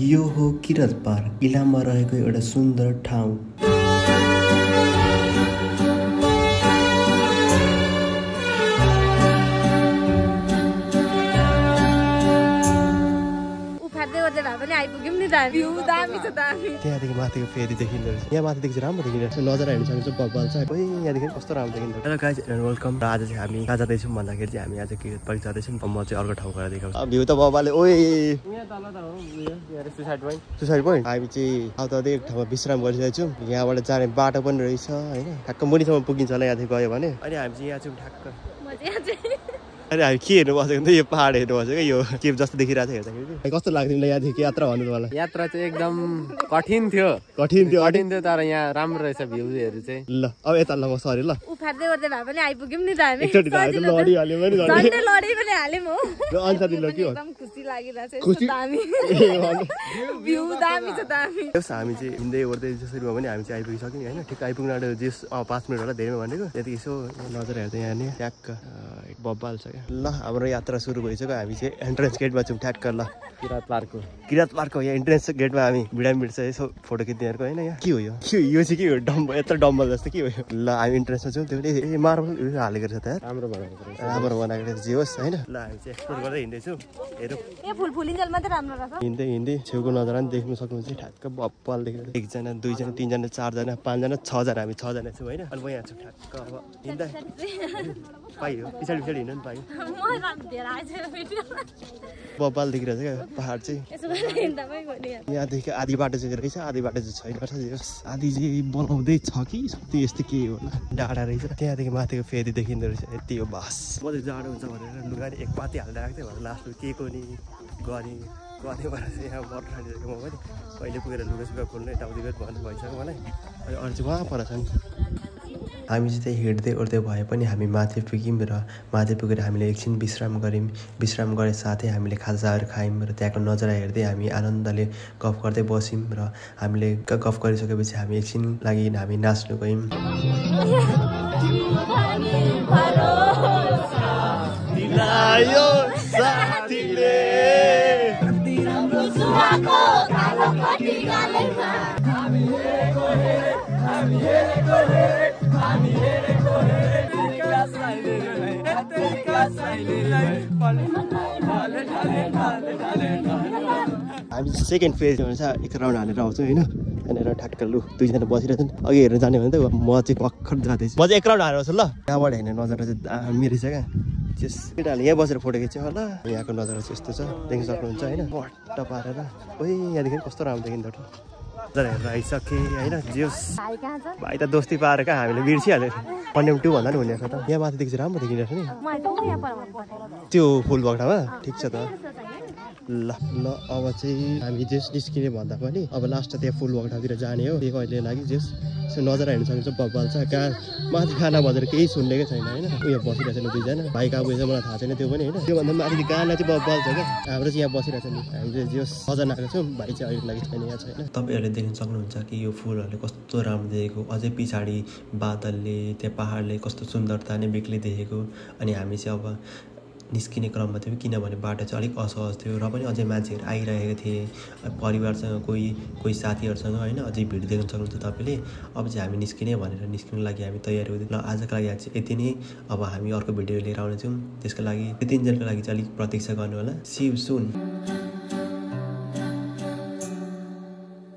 यो हो किरात पार्क, इलाममा रहेको एउटा सुन्दर ठाउँ। त्यहाँदेखि माथिको फेरि देखिँदो रहेछ। यहाँ माथिदेखि चाहिँ राम्रो देखिँदो रहेछ। नजर हेर्नु सक्नुहुन्छ बब्बाल छ। यहाँदेखि कस्तो राम्रो देखिँदो। Hello guys and welcome. र आज चाहिँ हामी कहाँ जाँदैछौँ भन्दाखेरि चाहिँ हामी आज किरात पार्क जाँदैछौँ। म चाहिँ अर्को ठाउँ गएर देखाउँछु। भ्यू त बब्बाले ओए यहाँ तल त हो सुसाइड पोइन्ट। सुसाइड पोइन्ट हामी चाहिँ आउँदै एक ठाउँमा विश्राम गरिरहेको छौँ। यहाँबाट जाने बाटो पनि रहेछ होइन। ठ्याक्क मुनिसम्म पुगिन्छ होला यहाँदेखि गयो भने। अनि हामी चाहिँ यहाँ छौँ ठ्याक्क। अरे हामी के हेर्नु बसेको त यो पहाड हेर्नु बसेको यो केप जस्तो देखिरहेको छ हेर्दाखेरि। कस्तो लाग्यो तिमीलाई यहाँदेखि यात्रा भन्नु मलाई? यात्रा चाहिँ एकदम कठिन थियो तर यहाँ राम्रो रहेछ भ्यूहरू चाहिँ। ल अब यता ल म सरी ल उफार्दै ओर्दै भए पनि आइपुग्यौँ नि त हामी। एकचोटि लडिहाल्यो पनि झन्डै लडी पनि हाल्यौँ हो। र अन्त दिलो के हो एकदम खुसी लागिरहेछ। यस्तो दामी भ्यू दामी छ दामी। हामी चाहिँ हिँड्दै ओर्दै जसरी भए पनि हामी चाहिँ आइपुगिसक्यौँ होइन। ठिक आइपुग्न आँट्यो जस 5 मिनट होला धेरै भनेको। त्यति यसो नजर हेर्दै यहाँ नि ट्याक्क बब्बाल छ क्या। ल हाम्रो यात्रा सुरु भइसक्यो। हामी चाहिँ एन्ट्रेन्स गेटमा छौँ ठ्याक्क। ल किरात पार्कको यहाँ इन्ट्रेन्स गेटमा हामी भिडियो मिल्छ यसो फोटो खिच्नेहरूको होइन। यहाँ के हो यो चाहिँ के हो डम्बल यत्रो डम्बल जस्तो के हो यो? ल हामी इन्ट्रेन्समा छौँ। त्यो मार्बल हालेको रहेछ त राम्रो बनाएको रहेछ जे होस् होइन। ल हामी चाहिँ एक्सप्लोर गर्दै हिँड्दैछौँ। हेरौँ हिँड्दै छेउको नजर पनि देख्नु सक्नुहुन्छ। ठ्याक्क बब्बाल देखेर 1 जना 2 जना 3 जना 4 जना 5 जना 6 जना हामी 6 जना छौँ होइन। अनि म यहाँ छु ठ्याक्क। अब हिँड्दा पाइयो पछाडि हिँड्नु पनि पाइयो। बब्बाल देखिरहेछ क्या पहाड चाहिँ। यहाँदेखि आधी बाटो चाहिँ रहेछ आधी बाटो चाहिँ छैन रहेछ। आधी चाहिँ बनाउँदै छ कि सक्दै यस्तो के होला डाँडा रहेछ। त्यहाँदेखि माथिको फेरि देखिँदो रहेछ। यति हो बास। म चाहिँ जाडो हुन्छ भनेर लुगा एक पाती हाल्दै राख्थेँ भनेर लास्टमा के को नि गरेँ भएर चाहिँ यहाँ मर्नु थालिसकेको म पनि। कहिले पुगेर लुगा सुगा खोल्नु यताउति भन्नु भइसक्यो मलाई। अनि अरू चाहिँ उहाँ पर छन्। हामी चाहिँ त्यही हिँड्दै ओर्दै भए पनि हामी माथि पुग्यौँ र माथि पुगेर हामीले एकछिन विश्राम गऱ्यौँ। विश्राम गरे साथै हामीले खाजाहरू खायौँ र त्यहाँको नजारा हेर्दै हामी आनन्दले गफ गर्दै बस्यौँ। र हामीले गफ गरिसकेपछि हामी एकछिन लागि हामी नाच्नु गयौँ। हामी सेकेन्ड फेज भन्छ एक राउन्ड हालेर आउँछौँ होइन। त्यहाँनिर ठ्याक्क लु 2 जना बसिरहेछन्। अघि हेर्न जाने भने त म चाहिँ भर्खर जाँदैछु। म चाहिँ एक राउन्ड हालेर आउँछु ल। यहाँबाट हेर्ने नजर चाहिँ दामी रहेछ क्या। त्यस केटाहरूले यहाँ बसेर फोटो खिच्यो होला। यहाँको नजर चाहिँ यस्तो छ देख्न सक्नुहुन्छ होइन। मट्ट पारेर ओइ यहाँदेखि कस्तो राम्रो देखिँदो नजर हेरेर आइसकेँ होइन। जियोस् भाइ त दोस्ती पाएर कहाँ हामीले बिर्सिहाल्यो। कन्डेम 2 भन्दा नि हुने रहेछ त। यहाँ माथिदेखि चाहिँ राम्रो देखिरहेछ नि त्यो फुल बगडामा। ठिक छ त ल अब चाहिँ हामी जेस निस्किने भन्दा पनि अब लास्ट त्यहाँ फुल बगडातिर जाने हो। त्यही कहिले लागि जेस नजर हेर्नु सक्नुहुन्छ बब्बाल छ। कहाँ माथि खाना बजेर केही सुन्नेकै छैन होइन। उयो बसिरहेछ नि 2 जना भाइ कहाँ गएछ मलाई थाहा छैन त्यो पनि होइन। त्योभन्दा माथि गाना चाहिँ बब्बाल छ क्या। हाम्रो चाहिँ यहाँ बसिरहेछ नि हामी चाहिँ जेस सजना आएको छौँ। भाइ चाहिँ अहिलेको लागि छैन यहाँ छैन। तपाईँहरूले देख्न सक्नुहुन्छ कि यो फुलहरूले कस्तो राम्रो देखेको। अझै पछाडि बादलले त्यहाँ पहाडले कस्तो सुन्दरता नै बेग्लै देखेको। अनि हामी चाहिँ अब निस्किने क्रममा थियो किनभने बाटो चाहिँ अलिक असहज थियो र पनि अझै मान्छेहरू आइरहेको थिए परिवारसँग कोही साथीहरूसँग होइन। अझै भिड देख्न सक्नुहुन्छ तपाईँले। अब चाहिँ हामी निस्किने भनेर निस्किनु लागि हामी तयारी हुँदै। ल आजको लागि चाहिँ यति नै। अब हामी अर्को भिडियो लिएर आउनेछौँ। त्यसको लागि 3 दिनको लागि चाहिँ अलिक प्रतीक्षा गर्नु होला। See you soon.